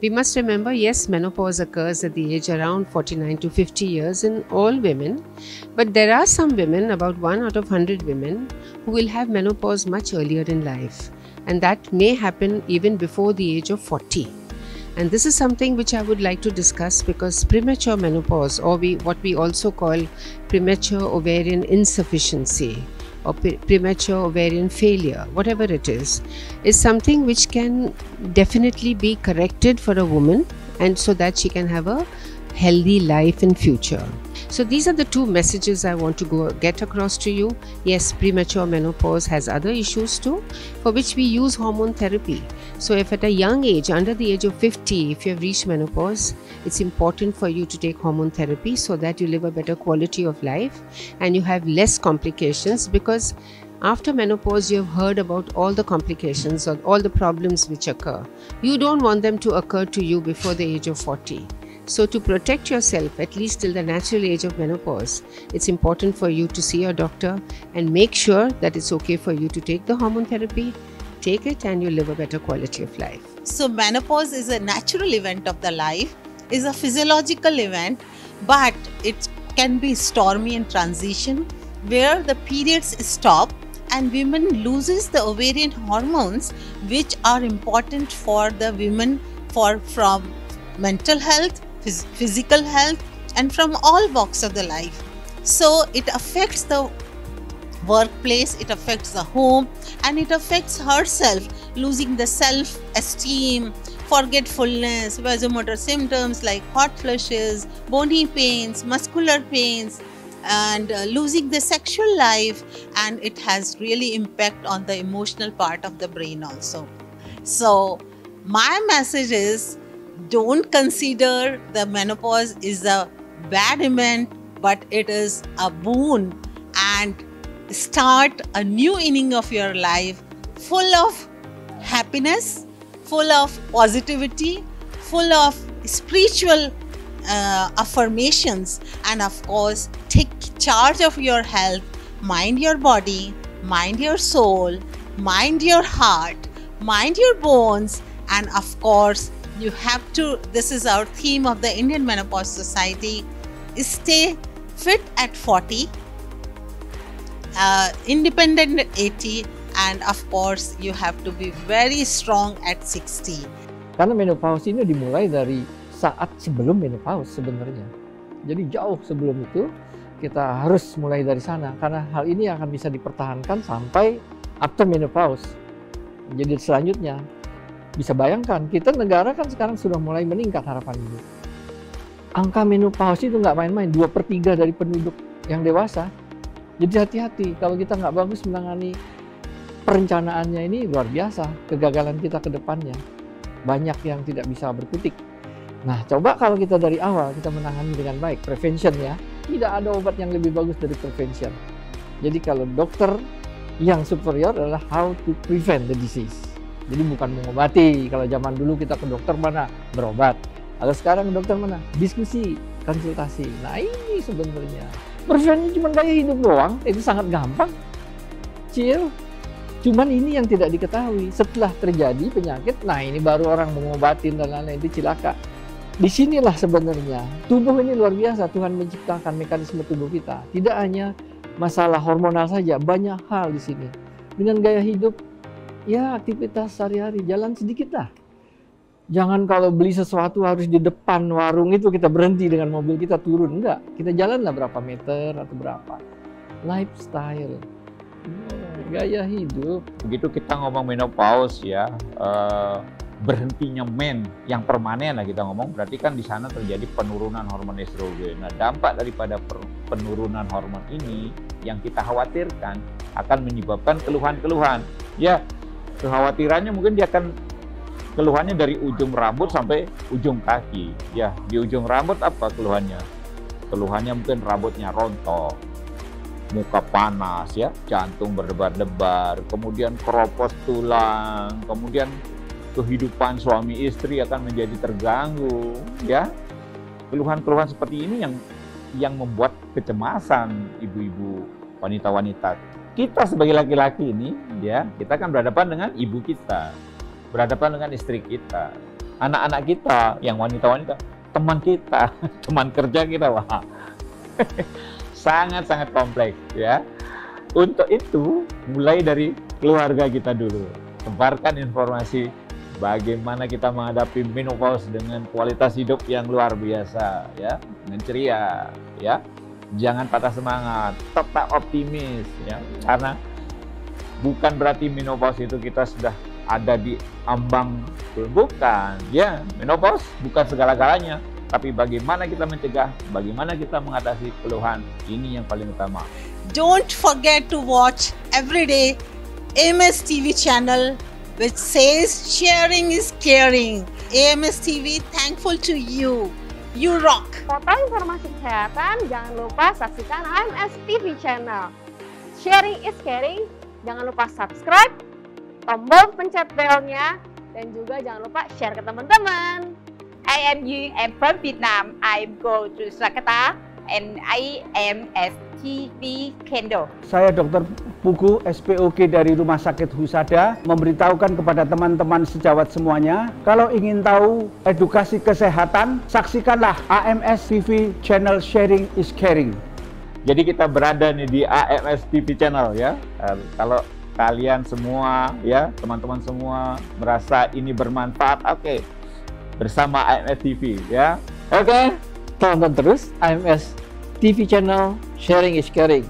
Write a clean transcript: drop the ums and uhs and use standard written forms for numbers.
We must remember, yes, menopause occurs at the age around 49 to 50 years in all women, but there are some women, about 1 out of 100 women, who will have menopause much earlier in life, and that may happen even before the age of 40. And this is something which I would like to discuss, because premature menopause, or what we also call premature ovarian insufficiency, or premature ovarian failure, whatever it is something which can definitely be corrected for a woman, and so that she can have a healthy life in future. So these are the two messages I want to get across to you. Yes, premature menopause has other issues too, for which we use hormone therapy. So if at a young age, under the age of 50, if you have reached menopause, it's important for you to take hormone therapy so that you live a better quality of life and you have less complications, because after menopause, you have heard about all the complications or all the problems which occur. You don't want them to occur to you before the age of 40. So to protect yourself, at least till the natural age of menopause, it's important for you to see your doctor and make sure that it's okay for you to take the hormone therapy. Take it and you'll live a better quality of life. So menopause is a natural event of the life, is a physiological event, but it can be stormy in transition, where the periods stop and women loses the ovarian hormones, which are important for the women from mental health, physical health, and from all walks of the life. So it affects the workplace, it affects the home, and it affects herself, losing the self-esteem, forgetfulness, vasomotor symptoms like hot flushes, bony pains, muscular pains, and losing the sexual life, and it has really impact on the emotional part of the brain also. So my message is, don't consider the menopause is a bad event, but it is a boon, and start a new inning of your life full of happiness, full of positivity, full of spiritual affirmations, and of course take charge of your health. Mind your body, mind your soul, mind your heart, mind your bones, and of course you have to, this is our theme of the Indian Menopause Society, stay fit at 40, independent at 80, and of course you have to be very strong at 60. Karena menopause ini dimulai dari saat sebelum menopause sebenarnya. Jadi jauh sebelum itu kita harus mulai dari sana, karena hal ini akan bisa dipertahankan sampai after menopause. Jadi selanjutnya bisa bayangkan, kita negara kan sekarang sudah mulai meningkat harapan hidup. Angka menopause itu nggak main-main, 2/3 dari penduduk yang dewasa. Jadi hati-hati, kalau kita nggak bagus menangani perencanaannya ini luar biasa, kegagalan kita ke depannya. Banyak yang tidak bisa berkutik. Nah, coba kalau kita dari awal kita menangani dengan baik, prevention ya. Tidak ada obat yang lebih bagus dari prevention. Jadi kalau dokter yang superior adalah how to prevent the disease. Jadi bukan mengobati. Kalau zaman dulu kita ke dokter mana? Berobat. Kalau sekarang ke dokter mana? Diskusi, konsultasi. Nah ini sebenarnya. Prevention cuma gaya hidup doang, itu sangat gampang. Chill. Cuman ini yang tidak diketahui. Setelah terjadi penyakit, nah ini baru orang mengobatin dan lain-lain, itu cilaka. Disinilah sebenarnya. Tubuh ini luar biasa, Tuhan menciptakan mekanisme tubuh kita. Tidak hanya masalah hormonal saja, banyak hal di sini. Dengan gaya hidup, ya aktivitas sehari-hari, jalan sedikit lah. Jangan kalau beli sesuatu harus di depan warung itu kita berhenti dengan mobil kita turun. Enggak, kita jalanlah berapa meter atau berapa. Lifestyle, gaya hidup. Begitu kita ngomong menopause ya, berhentinya men yang permanen lah kita ngomong, berarti kan di sana terjadi penurunan hormon estrogen. Nah, dampak daripada penurunan hormon ini yang kita khawatirkan akan menyebabkan keluhan-keluhan. Ya, kekhawatirannya mungkin dia akan keluhannya dari ujung rambut sampai ujung kaki. Ya, di ujung rambut apa keluhannya? Keluhannya mungkin rambutnya rontok, muka panas ya, jantung berdebar-debar, kemudian keropos tulang, kemudian kehidupan suami istri akan menjadi terganggu ya. Keluhan-keluhan seperti ini yang membuat kecemasan ibu-ibu, wanita-wanita. Kita sebagai laki-laki ini ya, kita kan berhadapan dengan ibu kita, berhadapan dengan istri kita. anak-anak kita, yang wanita-wanita, teman kita, teman kerja kita, wah, sangat-sangat kompleks ya. Untuk itu, mulai dari keluarga kita dulu, sebarkan informasi bagaimana kita menghadapi menopause dengan kualitas hidup yang luar biasa ya, dengan ceria ya. Jangan patah semangat, tetap optimis ya, karena bukan berarti menopause itu kita sudah ada di ambang, bukan ya. Menopause bukan segala-galanya, tapi bagaimana kita mencegah, bagaimana kita mengatasi keluhan, ini yang paling utama. Don't forget to watch every day AMS TV channel which says sharing is caring. AMS TV thankful to you. You rock. Total informasi kesehatan, jangan lupa saksikan AMS TV channel. Sharing is caring. Jangan lupa subscribe, tombol pencet belnya, dan juga jangan lupa share ke teman-teman. I am Yuen, I'm from Vietnam. I go to Jakarta and I am STV Kendo. Saya Dr. Pugu, SPOK dari Rumah Sakit Husada, memberitahukan kepada teman-teman sejawat semuanya, kalau ingin tahu edukasi kesehatan, saksikanlah AMS TV channel Sharing is Caring. Jadi kita berada nih di AMS TV channel ya. Kalau kalian semua ya, teman-teman semua merasa ini bermanfaat, oke, bersama AMS TV ya. Oke. Tonton terus AMS TV channel Sharing is Caring.